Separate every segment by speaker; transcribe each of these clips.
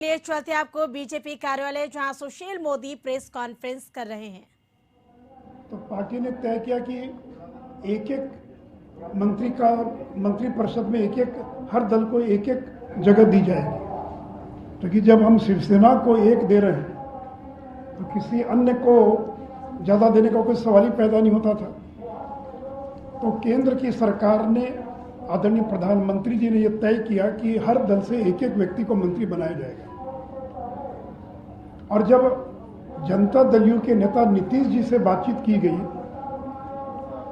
Speaker 1: लिए चलते आपको बीजेपी कार्यालय जहां सुशील मोदी प्रेस कॉन्फ्रेंस कर रहे हैं।
Speaker 2: तो पार्टी ने तय किया कि एक एक मंत्री परिषद में एक एक हर दल को एक एक जगह दी जाएगी। क्योंकि जब हम शिवसेना को एक दे रहे हैं तो किसी अन्य को ज़्यादा देने का कोई सवाल ही पैदा नहीं होता था। तो केंद्र की सरकार ने, आदरणीय प्रधानमंत्री जी ने यह तय किया कि हर दल से एक एक व्यक्ति को मंत्री बनाया जाएगा। और जब जनता दल यू के नेता नीतीश जी से बातचीत की गई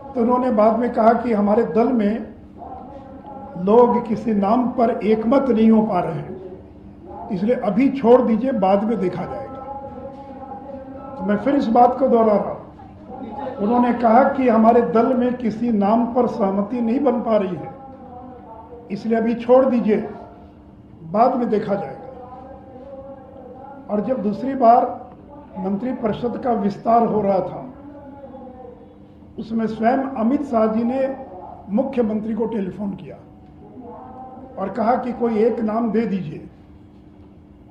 Speaker 2: तो उन्होंने बाद में कहा कि हमारे दल में लोग किसी नाम पर एकमत नहीं हो पा रहे हैं, इसलिए अभी छोड़ दीजिए, बाद में देखा जाएगा। तो मैं फिर इस बात को दोहरा रहा हूं, उन्होंने कहा कि हमारे दल में किसी नाम पर सहमति नहीं बन पा रही है, इसलिए अभी छोड़ दीजिए, बाद में देखा जाएगा। और जब दूसरी बार मंत्रिपरिषद का विस्तार हो रहा था, उसमें स्वयं अमित शाह जी ने मुख्यमंत्री को टेलीफोन किया और कहा कि कोई एक नाम दे दीजिए।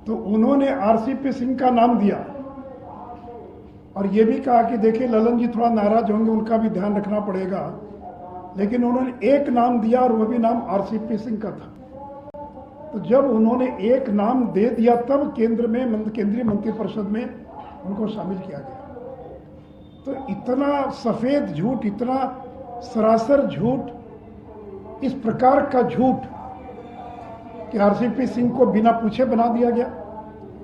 Speaker 2: तो उन्होंने आरसीपी सिंह का नाम दिया और ये भी कहा कि देखिए ललन जी थोड़ा नाराज होंगे, उनका भी ध्यान रखना पड़ेगा, लेकिन उन्होंने एक नाम दिया और वह भी नाम आरसीपी सिंह का था। तो जब उन्होंने एक नाम दे दिया तब केंद्रीय मंत्रिपरिषद में उनको शामिल किया गया। तो इतना सफेद झूठ, इतना सरासर झूठ, इस प्रकार का झूठ कि आरसीपी सिंह को बिना पूछे बना दिया गया।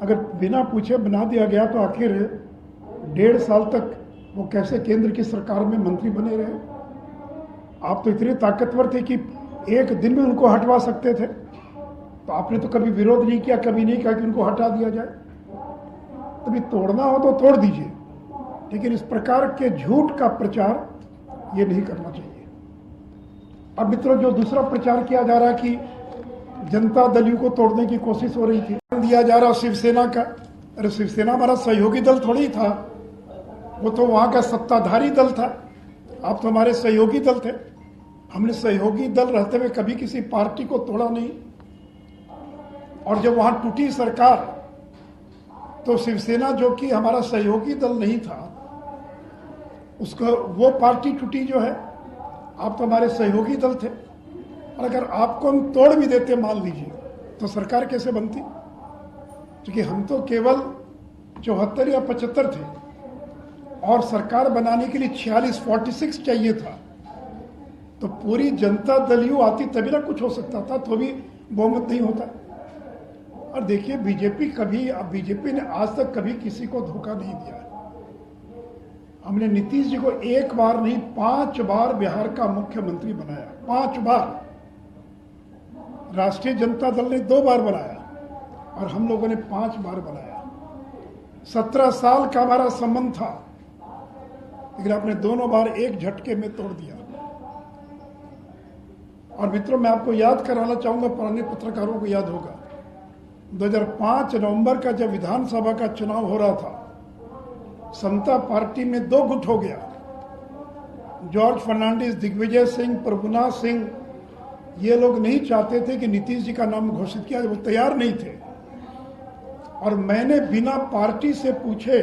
Speaker 2: अगर बिना पूछे बना दिया गया तो आखिर 1.5 साल तक वो कैसे केंद्र की सरकार में मंत्री बने रहे? आप तो इतने ताकतवर थे कि एक दिन में उनको हटवा सकते थे, तो आपने तो कभी विरोध नहीं किया, कभी नहीं कहा कि उनको हटा दिया जाए। तभी तोड़ना हो तो तोड़ दीजिए, लेकिन इस प्रकार के झूठ का प्रचार ये नहीं करना चाहिए। अब मित्रों, जो दूसरा प्रचार किया जा रहा है कि जनता दल यू को तोड़ने की कोशिश हो रही थी, दिया जा रहा शिवसेना का। अरे शिवसेना हमारा सहयोगी दल थोड़ी था, वो तो वहां का सत्ताधारी दल था। आप तो हमारे सहयोगी दल थे। हमने सहयोगी दल रहते हुए कभी किसी पार्टी को तोड़ा नहीं। और जब वहां टूटी सरकार तो शिवसेना, जो कि हमारा सहयोगी दल नहीं था, उसका वो पार्टी टूटी जो है। आप तो हमारे सहयोगी दल थे, और अगर आपको हम तोड़ भी देते मान लीजिए, तो सरकार कैसे बनती? क्योंकि हम तो केवल 74 या 75 थे और सरकार बनाने के लिए 46 चाहिए था। तो पूरी जनता दल यू आती तभी ना कुछ हो सकता था, तो भी बहुमत नहीं होता। और देखिए बीजेपी ने आज तक कभी किसी को धोखा नहीं दिया है। हमने नीतीश जी को एक बार नहीं 5 बार बिहार का मुख्यमंत्री बनाया, 5 बार। राष्ट्रीय जनता दल ने 2 बार बनाया और हम लोगों ने 5 बार बनाया। 17 साल का हमारा संबंध था, लेकिन आपने दोनों बार एक झटके में तोड़ दिया। और मित्रों, मैं आपको याद कराना चाहूंगा, पुराने पत्रकारों को याद होगा, 2005 नवंबर का जब विधानसभा का चुनाव हो रहा था, समता पार्टी में 2 गुट हो गया। जॉर्ज फर्नांडिस, दिग्विजय सिंह, प्रभुनाथ सिंह, ये लोग नहीं चाहते थे कि नीतीश जी का नाम घोषित किया, वो तैयार नहीं थे। और मैंने बिना पार्टी से पूछे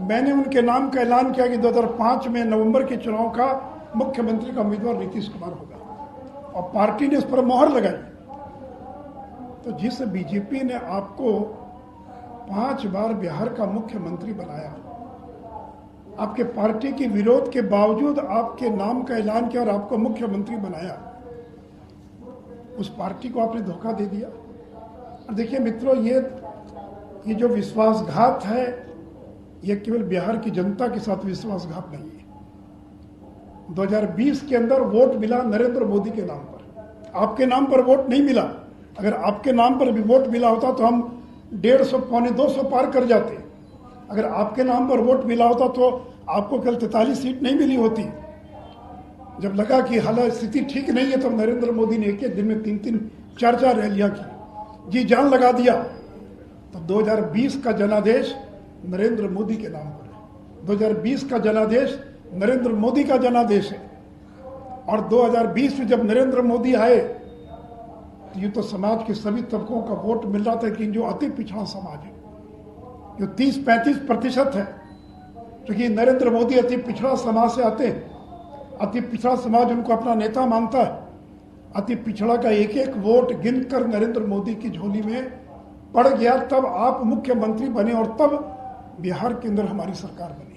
Speaker 2: मैंने उनके नाम का ऐलान किया कि 2005 में नवंबर के चुनाव का मुख्यमंत्री का उम्मीदवार नीतीश कुमार होगा, और पार्टी ने उस पर मोहर लगाई। तो जिस बीजेपी ने आपको 5 बार बिहार का मुख्यमंत्री बनाया, आपके पार्टी के विरोध के बावजूद आपके नाम का ऐलान किया और आपको मुख्यमंत्री बनाया, उस पार्टी को आपने धोखा दे दिया। और देखिए मित्रों, ये जो विश्वासघात है, ये केवल बिहार की जनता के साथ विश्वासघात नहीं है। 2020 के अंदर वोट मिला नरेंद्र मोदी के नाम पर, आपके नाम पर वोट नहीं मिला। अगर आपके नाम पर भी वोट मिला होता तो हम 150 पौने 200 पार कर जाते। अगर आपके नाम पर वोट मिला होता तो आपको कल 43 सीट नहीं मिली होती। जब लगा कि हालात स्थिति ठीक नहीं है, तो नरेंद्र मोदी ने एक दिन में 3-3, 4-4 रैलियां की, जी जान लगा दिया। तो 2020 का जनादेश नरेंद्र मोदी के नाम पर है। 2020 का जनादेश नरेंद्र मोदी का जनादेश है। और 2020 में जब नरेंद्र मोदी आए यूँ तो समाज के सभी तबकों का वोट मिल रहा था, लेकिन जो अति पिछड़ा समाज है, जो 30-35% है, क्योंकि नरेंद्र मोदी अति पिछड़ा समाज से आते हैं, अति पिछड़ा समाज उनको अपना नेता मानता है। अति पिछड़ा का एक एक वोट गिनकर नरेंद्र मोदी की झोली में पड़ गया, तब आप मुख्यमंत्री बने और तब बिहार के अंदर हमारी सरकार बनी।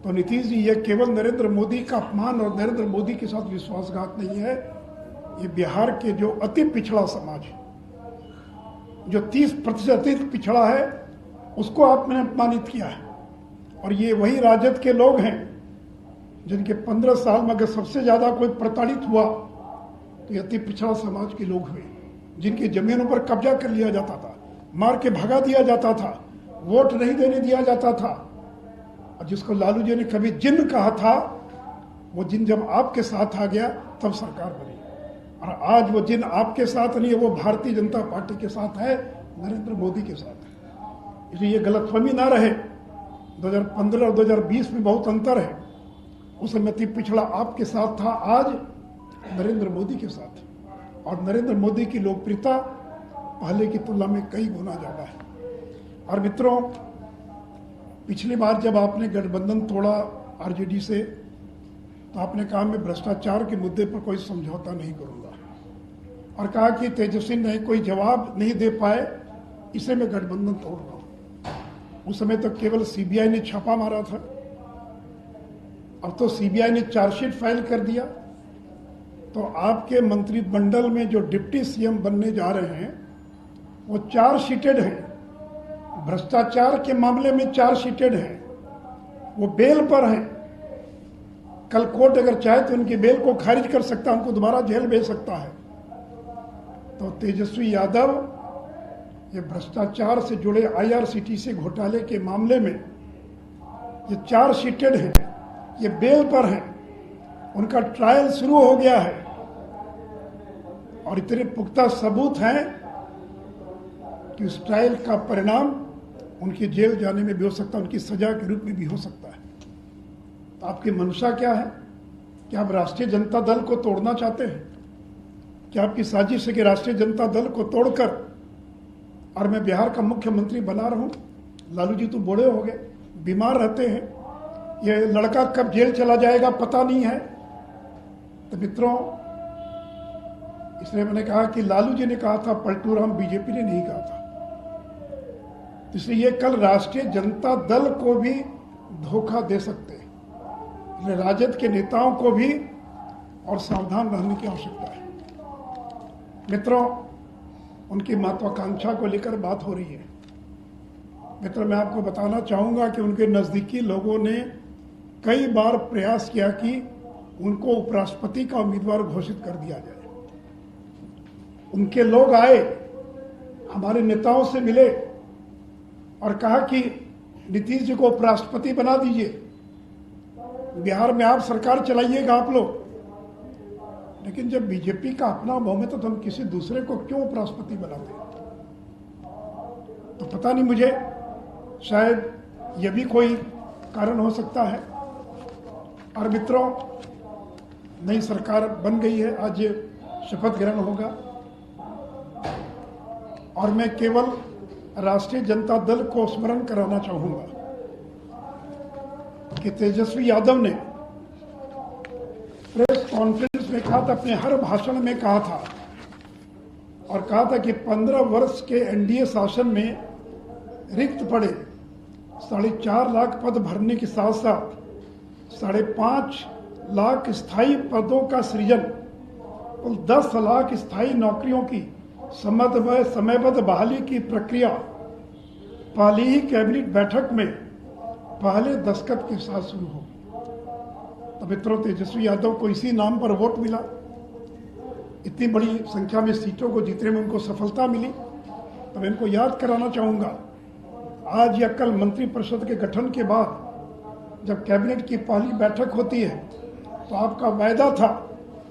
Speaker 2: तो नीतीश जी, ये केवल नरेंद्र मोदी का अपमान और नरेंद्र मोदी के साथ विश्वासघात नहीं है, ये बिहार के जो अति पिछड़ा समाज है, जो 30% अति पिछड़ा है, उसको आपने अपमानित किया है। और ये वही राजद के लोग हैं जिनके 15 साल में अगर सबसे ज्यादा कोई प्रताड़ित हुआ तो ये अति पिछड़ा समाज के लोग हुए, जिनकी जमीनों पर कब्जा कर लिया जाता था, मार के भगा दिया जाता था, वोट नहीं देने दिया जाता था। और जिसको लालू जी ने कभी जिन्न कहा था, वो जिन्न जब आपके साथ आ गया तब सरकार बनी। और आज वो जिन्न आपके साथ नहीं है, वो भारतीय जनता पार्टी के साथ है, नरेंद्र मोदी के साथ है। इसलिए ये गलतफहमी ना रहे, 2015 और 2020 में बहुत अंतर है। उस समय अति पिछड़ा आपके साथ था, आज नरेंद्र मोदी के साथ। और नरेंद्र मोदी की लोकप्रियता पहले की तुलना में कई गुना ज्यादा है। और मित्रों, पिछली बार जब आपने गठबंधन तोड़ा आरजेडी से, तो आपने कहा मैं भ्रष्टाचार के मुद्दे पर कोई समझौता नहीं करूंगा, और कहा कि तेजस्वी ने कोई जवाब नहीं दे पाए, इसे मैं गठबंधन तोड़ रहा हूं। उस समय तो केवल सीबीआई ने छापा मारा था, अब तो सीबीआई ने चार्जशीट फाइल कर दिया। तो आपके मंत्रिमंडल में जो डिप्टी सीएम बनने जा रहे हैं वो चार्जशीटेड हैं, भ्रष्टाचार के मामले में चार्जशीटेड हैं, वो बेल पर हैं। कल कोर्ट अगर चाहे तो उनकी बेल को खारिज कर सकता है, उनको दोबारा जेल भेज सकता है। तो तेजस्वी यादव ये भ्रष्टाचार से जुड़े आईआरसीटीसी घोटाले के मामले में ये चार्जशीटेड हैं, ये बेल पर हैं, उनका ट्रायल शुरू हो गया है और इतने पुख्ता सबूत हैं कि उस ट्रायल का परिणाम उनके जेल जाने में भी हो सकता है, उनकी सजा के रूप में भी हो सकता है। तो आपकी मंशा क्या है? क्या आप राष्ट्रीय जनता दल को तोड़ना चाहते हैं? क्या आपकी साजिश है कि राष्ट्रीय जनता दल को तोड़कर और मैं बिहार का मुख्यमंत्री बना रहूं? लालू जी तो बूढ़े हो गए, बीमार रहते हैं, ये लड़का कब जेल चला जाएगा पता नहीं है। तो मित्रों, इसलिए मैंने कहा कि लालू जी ने कहा था, पलटू राम, बीजेपी ने नहीं कहा था। तो इसलिए ये कल राष्ट्रीय जनता दल को भी धोखा दे सकते हैं, इसलिए राजद के नेताओं को भी और सावधान रहने की आवश्यकता है। मित्रों, उनकी महत्वाकांक्षा को लेकर बात हो रही है। मित्रों, मैं आपको बताना चाहूंगा कि उनके नजदीकी लोगों ने कई बार प्रयास किया कि उनको उपराष्ट्रपति का उम्मीदवार घोषित कर दिया जाए। उनके लोग आए, हमारे नेताओं से मिले और कहा कि नीतीश जी को उपराष्ट्रपति बना दीजिए, बिहार में आप सरकार चलाइएगा आप लोग। लेकिन जब बीजेपी का अपना बहुमत है तो हम किसी दूसरे को क्यों उपराष्ट्रपति बनाते? तो पता नहीं, मुझे शायद यह भी कोई कारण हो सकता है। और मित्रों, नई सरकार बन गई है, आज शपथ ग्रहण होगा और मैं केवल राष्ट्रीय जनता दल को स्मरण कराना चाहूंगा कि तेजस्वी यादव ने प्रेस कॉन्फ्रेंस में कहा था, अपने हर भाषण में कहा था और कहा था कि 15 वर्ष के एनडीए शासन में रिक्त पड़े 4.5 लाख पद भरने के साथ साथ 5.5 लाख स्थायी पदों का सृजन, कुल 10 लाख स्थायी नौकरियों की समयबद्ध बहाली की प्रक्रिया पहली ही कैबिनेट बैठक में पहले दस्तखत के साथ शुरू होगी। तो मित्रों, तेजस्वी यादव को इसी नाम पर वोट मिला, इतनी बड़ी संख्या में सीटों को जीतने में उनको सफलता मिली। तो मैं इनको याद कराना चाहूंगा, आज या कल मंत्रिपरिषद के गठन के बाद जब कैबिनेट की पहली बैठक होती है तो आपका वायदा था,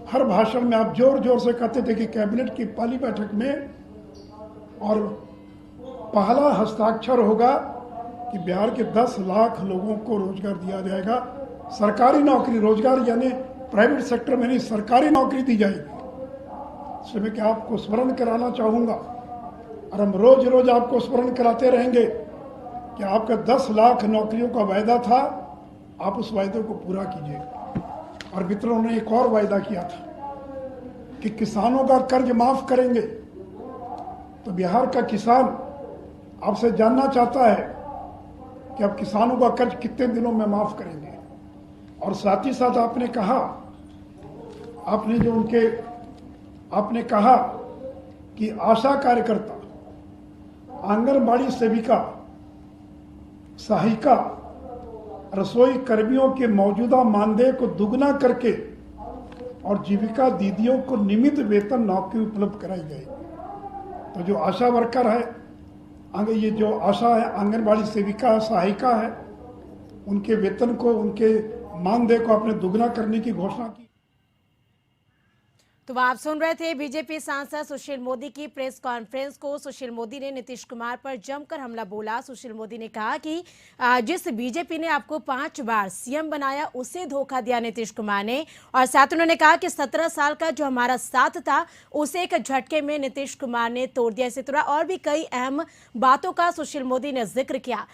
Speaker 2: हर भाषण में आप जोर जोर से कहते थे कि कैबिनेट की पहली बैठक में और पहला हस्ताक्षर होगा कि बिहार के 10 लाख लोगों को रोजगार दिया जाएगा, सरकारी नौकरी, रोजगार यानी प्राइवेट सेक्टर में नहीं, सरकारी नौकरी दी जाएगी। इसलिए मैं क्या आपको स्मरण कराना चाहूँगा, और हम रोज रोज आपको स्मरण कराते रहेंगे कि आपका 10 लाख नौकरियों का वायदा था, आप उस वायदे को पूरा कीजिए। और मित्रों ने एक और वायदा किया था कि किसानों का कर्ज माफ करेंगे। तो बिहार का किसान आपसे जानना चाहता है कि आप किसानों का कर्ज कितने दिनों में माफ करेंगे। और साथ ही साथ आपने कहा कि आशा कार्यकर्ता, आंगनबाड़ी सेविका, सहायिका, रसोई कर्मियों के मौजूदा मानदेय को दुगना करके और जीविका दीदियों को नियमित वेतन नौकरी उपलब्ध कराई जाएगी। तो जो आशा वर्कर है, ये जो आशा है, आंगनबाड़ी सेविका, सहायिका है, उनके वेतन को, उनके मानदेय को आपने दुगना करने की घोषणा की।
Speaker 1: तो आप सुन रहे थे बीजेपी सांसद सुशील मोदी की प्रेस कॉन्फ्रेंस को। सुशील मोदी ने नीतीश कुमार पर जमकर हमला बोला। सुशील मोदी ने कहा कि जिस बीजेपी ने आपको 5 बार सीएम बनाया, उसे धोखा दिया नीतीश कुमार ने। और साथ उन्होंने कहा कि 17 साल का जो हमारा साथ था, उसे एक झटके में नीतीश कुमार ने तोड़ दिया। इसी तरह और भी कई अहम बातों का सुशील मोदी ने जिक्र किया।